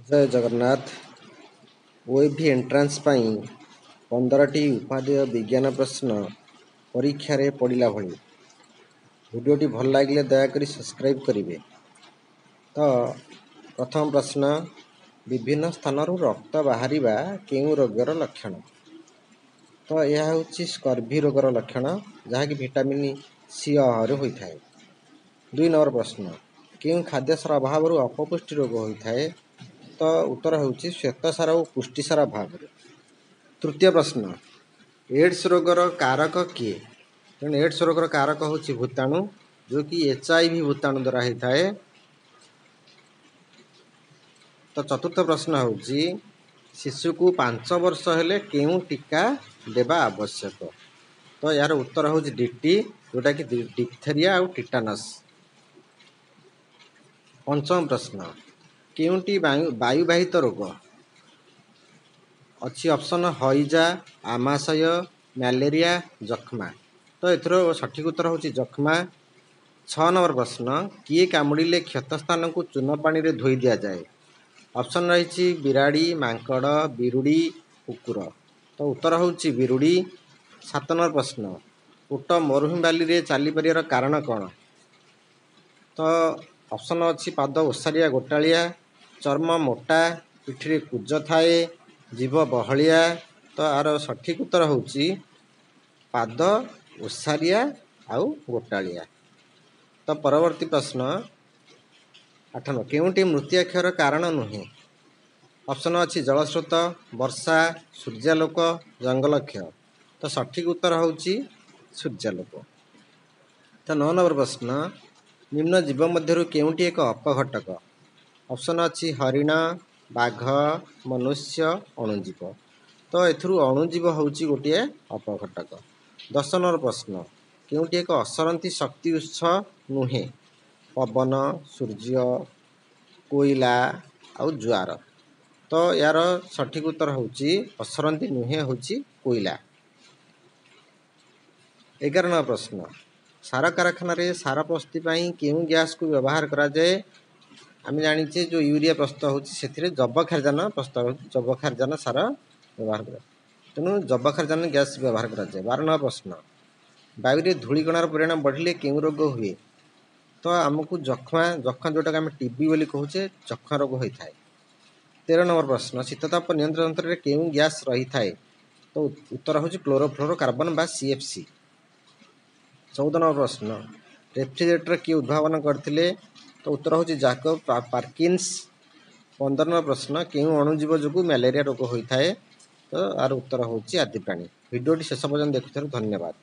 जय जगन्नाथ। ओएभी एंट्रांस पाई 15टी उपादेय विज्ञान प्रश्न परीक्षा रे पड़िला भली। वीडियोटी भल लगे दयाकोरी सब्सक्राइब करेंगे। तो प्रथम प्रश्न, विभिन्न स्थान रक्त बाहर केउं रोगर लक्षण? तो यह हूँ स्कर्वी रोगर लक्षण, जहाँकि विटामिन सी अभाव होता है। 2 नंबर प्रश्न, केउं खाद्यसार अभाव अपपुष्टि रोग होता है? तो उत्तर हूँ श्वेतसार और पुष्टिसार अभाव। तृतीय प्रश्न, एड्स रोगर कारक किए? तेणु एड्स रोगर कारक हूँ भूताणु, जो कि HIV भूताणु द्वारा होता है। तो चतुर्थ प्रश्न हूँ शिशु को 5 वर्ष हेले केउं टीका देवा आवश्यक? तो यार उत्तर हूँ DT, जोटा कि डिप्थेरिया और टिटानस। पंचम प्रश्न, केउंटी वायुवाहित रोग अच्छी? ऑप्शन हईजा, आमाशय, मैलेरिया, जक्ष्मा। तो एथर सठिक उत्तर हूँ जक्ष्मा। 6 नंबर प्रश्न, किए कामुड़िले क्षत स्थान को चून पानी रे धोई दिया जाए? ऑप्शन रही बिराड़ी, मांकड़, बिरुड़ी, कुकुर। तो उत्तर हूँ बिरुड़ी। 7 नंबर प्रश्न, उट मरुभूमि बाली रे चली परिवार कारण कौन? तो ऑप्शन अच्छी पाद ओसारिया गोटालिया, चर्म मोटा, पिठी कुज थाए, जीव बहलिया। तो यार सठिक उत्तर हूँ पाद ओसारिया आउ गोटालिया। तो परवर्ती प्रश्न 8 नंबर, केउंटी मृत्युक्षर कारण नुहे? ऑप्शन अच्छी जलस्रोत, वर्षा, सूर्यालोक, जंगल क्षय। तो सठिक उत्तर हूँ सूर्यालोक। तो 9 नंबर प्रश्न, निम्न जीव मध्य केउंटी एक अपघटक? ऑप्शन अच्छी हरिण, बाघ, मनुष्य, अणुजीव। तो एथुरु अणुजीव हूँ गोटे अपघटक। 10 नंबर प्रश्न, केउंटी एक असरंती शक्ति उत्स नुहे? पवन, सूर्य, कोयला आउ ज्वार। तो यार सठिक उत्तर हूँ असरंती नुहे हूँ कोयला। 11 नंबर प्रश्न, सार कारखाना रे सार प्रस्तुति केउं गैस को व्यवहार करा जाए? आम जाचे जो यूरिया प्रस्तुत होती जबखारजान प्रस्तुत हो, जबखारजान सार व्यवहार करा, तेणु जबखारजान गैस व्यवहार करा जाए। 12 नंबर प्रश्न, वायु धूलिकणार परिमाण बढ़िले केउं रोग हुए? तो आमको जक्ष्मा जोटा आम टीबी बोली कहूचे, जक्ष्मा रोग होता है। 13 नंबर प्रश्न, शीतताप नियंत्रण यंत्र रे केउं गैस रही थाए? तो उत्तर हूँ क्लोरोफ्लोरोकार्बन बा CFC। 14 नंबर प्रश्न, रेफ्रिजरेटर किए उद्भावन करथिले? तो उत्तर हूँ जैकब पार्किन्स। 15 नंबर प्रश्न, केउं अणुजीव जो मैलेरिया रोग होता है? तो यार उत्तर हूँ आदिप्राणी। भिडियोटी शेष पर्यंत देखुथिबारु धन्यवाद।